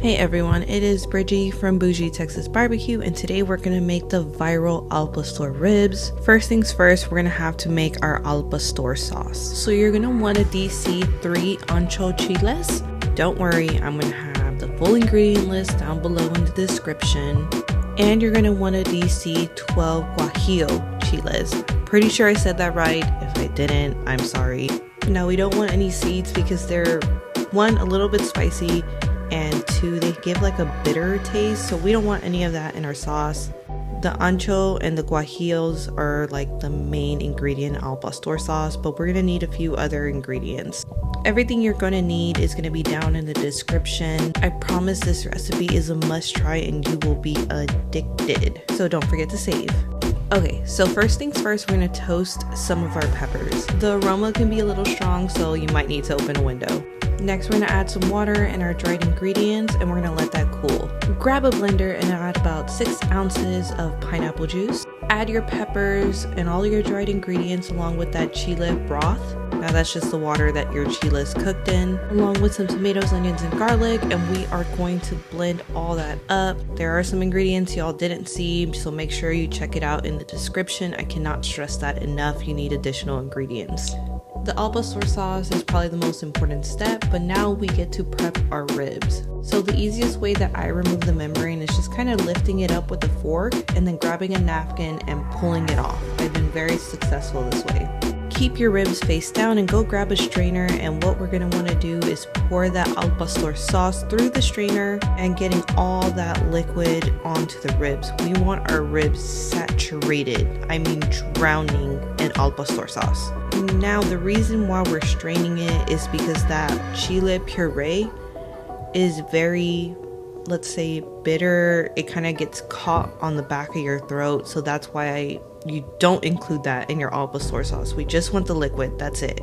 Hey everyone, it is Bridgie from Bougie Texas Barbecue, and today we're gonna make the viral al pastor ribs. First things first, we're gonna have to make our al pastor sauce. So you're gonna want to Deseed 3 ancho chiles. Don't worry, I'm gonna have the full ingredient list down below in the description. And you're gonna want to Deseed 12 guaillos chiles. Pretty sure I said that right. If I didn't, I'm sorry. Now we don't want any seeds because they're, one, a little bit spicy, and two, they give like a bitter taste, so we don't want any of that in our sauce. The ancho and the guaillos are like the main ingredient in al pastor sauce, but we're gonna need a few other ingredients. Everything you're gonna need is gonna be down in the description. I promise this recipe is a must try and you will be addicted, so don't forget to save. Okay, so first things first, we're gonna toast some of our peppers. The aroma can be a little strong, so you might need to open a window. Next, we're gonna add some water and our dried ingredients, and we're gonna let that cool. Grab a blender and add about 6 ounces of pineapple juice. Add your peppers and all your dried ingredients along with that chile broth. Now that's just the water that your chile is cooked in, along with some tomatoes, onions, and garlic, and we are going to blend all that up. There are some ingredients y'all didn't see, so make sure you check it out in the description. I cannot stress that enough. You need additional ingredients. The al pastor sauce is probably the most important step, but now we get to prep our ribs. So the easiest way that I remove the membrane is just kind of lifting it up with a fork and then grabbing a napkin and pulling it off. I've been very successful this way. Keep your ribs face down and go grab a strainer, and what we're going to want to do is pour that al pastor sauce through the strainer and getting all that liquid onto the ribs. We want our ribs saturated, I mean drowning in al pastor sauce. Now the reason why we're straining it is because that chile puree is very, let's say, bitter. It kind of gets caught on the back of your throat, so that's why you don't include that in your al pastor sauce. We just want the liquid, that's it.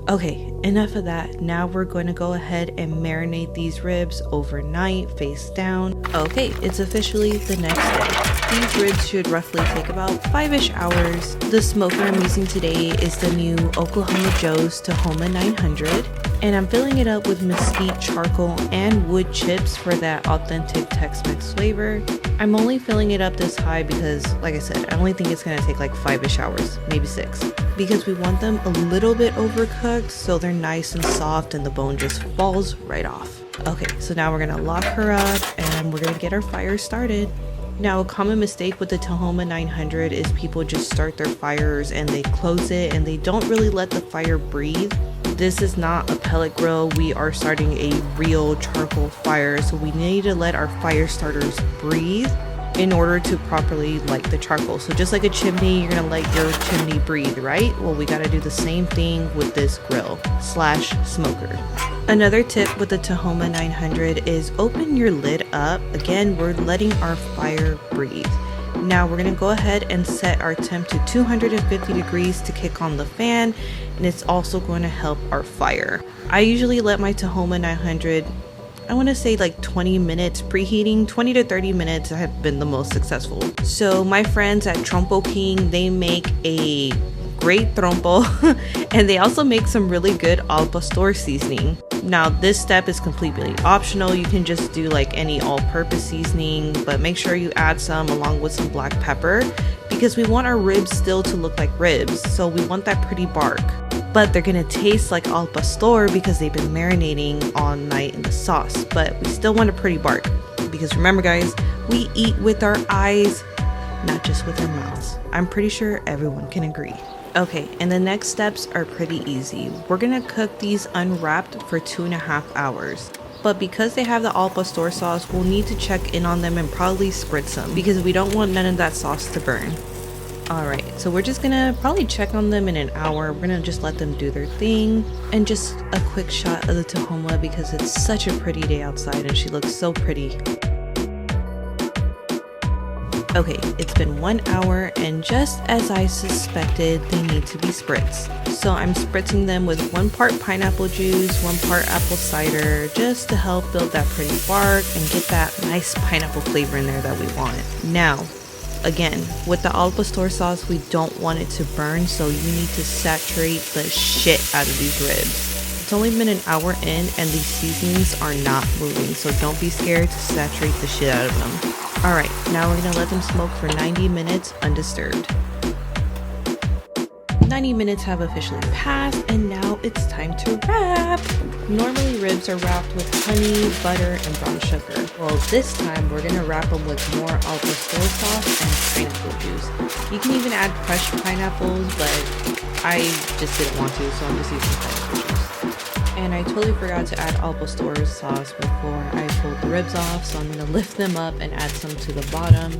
Okay, enough of that. Now we're going to go ahead and marinate these ribs overnight, face down. Okay, it's officially the next day. These ribs should roughly take about 5-ish hours. The smoker I'm using today is the new Oklahoma Joe's Tahoma 900. And I'm filling it up with mesquite charcoal and wood chips for that authentic Tex-Mex flavor. I'm only filling it up this high because, like I said, I only think it's going to take like 5-ish hours, maybe 6. Because we want them a little bit overcooked so they're nice and soft and the bone just falls right off. Okay, so now we're going to lock her up and we're going to get our fire started. Now, a common mistake with the Tahoma 900 is people just start their fires and they close it and they don't really let the fire breathe. This is not a pellet grill. We are starting a real charcoal fire, so we need to let our fire starters breathe in order to properly light the charcoal. So just like a chimney, you're gonna let your chimney breathe, right? Well, we gotta do the same thing with this grill / smoker. Another tip with the Tahoma 900 is open your lid up. Again, we're letting our fire breathe. Now we're going to go ahead and set our temp to 250 degrees to kick on the fan, and it's also going to help our fire. I usually let my Tahoma 900, I want to say like 20 minutes preheating. 20 to 30 minutes have been the most successful. So my friends at Trompo King, they make a great trompo and they also make some really good al pastor seasoning. Now this step is completely optional. You can just do like any all-purpose seasoning, but make sure you add some along with some black pepper because we want our ribs still to look like ribs, so we want that pretty bark. But they're gonna taste like al pastor because they've been marinating all night in the sauce, but we still want a pretty bark because remember guys, we eat with our eyes, not just with our mouths. I'm pretty sure everyone can agree. Okay, and the next steps are pretty easy. We're gonna cook these unwrapped for 2.5 hours. But because they have the al pastor sauce, we'll need to check in on them and probably spritz them because we don't want none of that sauce to burn. Alright, so we're just gonna probably check on them in an hour. We're gonna just let them do their thing. And just a quick shot of the Tahoma because it's such a pretty day outside and she looks so pretty. Okay, it's been 1 hour and just as I suspected, they need to be spritzed. So I'm spritzing them with 1 part pineapple juice, 1 part apple cider, just to help build that pretty bark and get that nice pineapple flavor in there that we want. Now, again, with the al pastor sauce, we don't want it to burn, so you need to saturate the shit out of these ribs. It's only been an hour in and these seasonings are not moving, so don't be scared to saturate the shit out of them. Alright, now we're gonna let them smoke for 90 minutes undisturbed. 90 minutes have officially passed and now it's time to wrap. Normally ribs are wrapped with honey, butter, and brown sugar. Well, this time we're gonna wrap them with more al pastor sauce and pineapple juice. You can even add crushed pineapples, but I just didn't want to, so I'm just using pineapple juice. And I totally forgot to add al pastor sauce before I pulled the ribs off, so I'm gonna lift them up and add some to the bottom.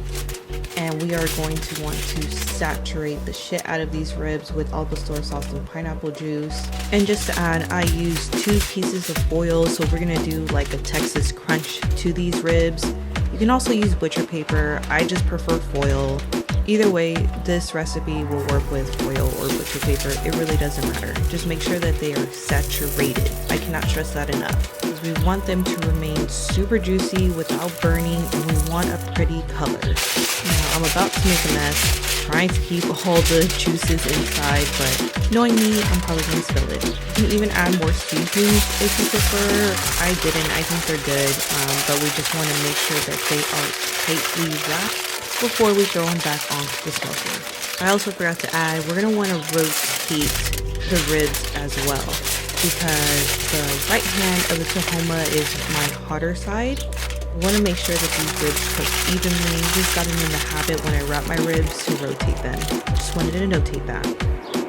And we are going to want to saturate the shit out of these ribs with al pastor sauce and pineapple juice. And just to add, I used 2 pieces of foil, so we're gonna do like a Texas crunch to these ribs. You can also use butcher paper. I just prefer foil. Either way, this recipe will work with foil or butcher paper. It really doesn't matter. Just make sure that they are saturated. I cannot stress that enough. Because we want them to remain super juicy without burning, and we want a pretty color. Now, I'm about to make a mess, trying to keep all the juices inside, but knowing me, I'm probably going to spill it. You can even add more seasonings if you prefer. I didn't. I think they're good, but we just want to make sure that they are tightly wrapped before we throw them back onto the smoker. I also forgot to add, we're going to want to rotate the ribs as well, because the right hand of the Tahoma is my hotter side. I want to make sure that these ribs cook evenly. Just got in the habit when I wrap my ribs to rotate them. Just wanted to notate that.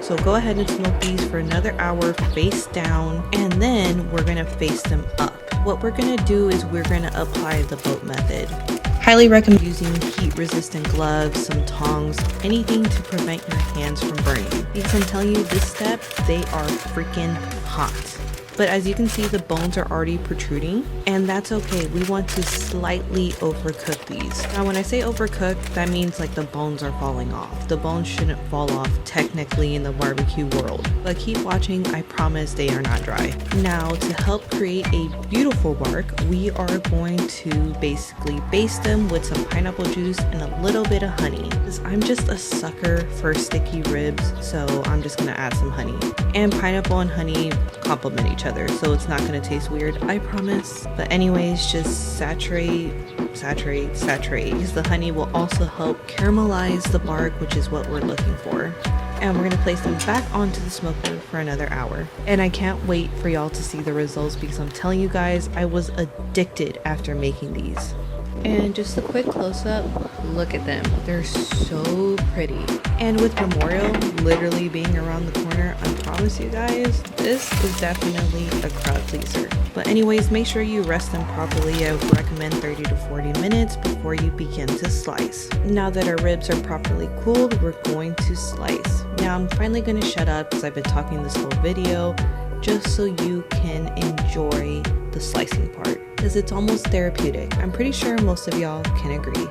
So go ahead and smoke these for another hour face down, and then we're going to face them up. What we're going to do is we're going to apply the boat method. Highly recommend using heat-resistant gloves, some tongs, anything to prevent your hands from burning. Because I'm telling you, this step, they are freaking hot. But as you can see, the bones are already protruding, and that's okay. We want to slightly overcook these. Now, when I say overcook, that means like the bones are falling off. The bones shouldn't fall off technically in the barbecue world, but keep watching. I promise they are not dry. Now, to help create a beautiful bark, we are going to basically baste them with some pineapple juice and a little bit of honey. Because I'm just a sucker for sticky ribs, so I'm just gonna add some honey. And pineapple and honey complement each other, so it's not going to taste weird, I promise. But anyways, just saturate, because the honey will also help caramelize the bark, which is what we're looking for. And we're going to place them back onto the smoker for another hour. And I can't wait for y'all to see the results, because I'm telling you guys, I was addicted after making these. And just a quick close-up, look at them. They're so pretty. And with Memorial literally being around the corner, I promise you guys, this is definitely a crowd pleaser. But anyways, make sure you rest them properly. I would recommend 30 to 40 minutes before you begin to slice. Now that our ribs are properly cooled, we're going to slice. Now I'm finally going to shut up because I've been talking this whole video, just so you can enjoy the slicing part, because it's almost therapeutic. I'm pretty sure most of y'all can agree.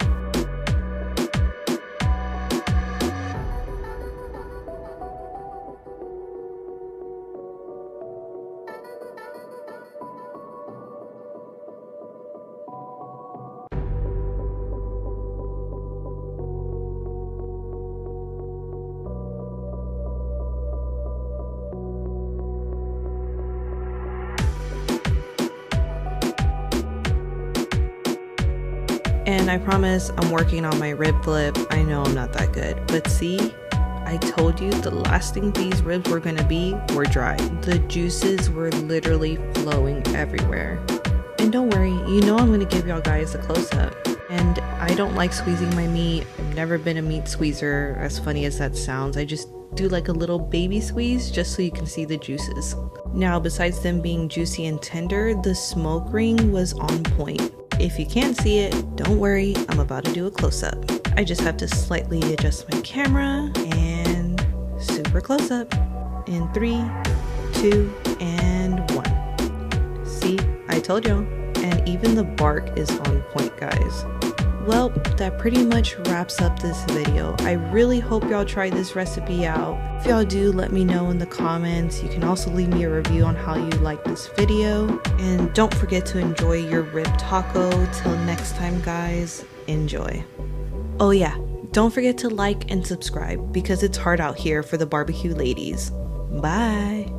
And I promise I'm working on my rib flip. I know I'm not that good, but see, I told you the last thing these ribs were gonna be were dry. The juices were literally flowing everywhere. And don't worry, you know I'm gonna give y'all guys a close-up. And I don't like squeezing my meat. I've never been a meat squeezer, as funny as that sounds. I just do like a little baby squeeze just so you can see the juices. Now, besides them being juicy and tender, the smoke ring was on point. If you can't see it, don't worry, I'm about to do a close-up. I just have to slightly adjust my camera and super close-up in 3, 2, and 1. See, I told y'all. And even the bark is on point, guys. Well, that pretty much wraps up this video. I really hope y'all try this recipe out. If y'all do, let me know in the comments. You can also leave me a review on how you like this video. And don't forget to enjoy your rib taco. Till next time, guys, enjoy. Oh yeah, don't forget to like and subscribe because it's hard out here for the barbecue ladies. Bye.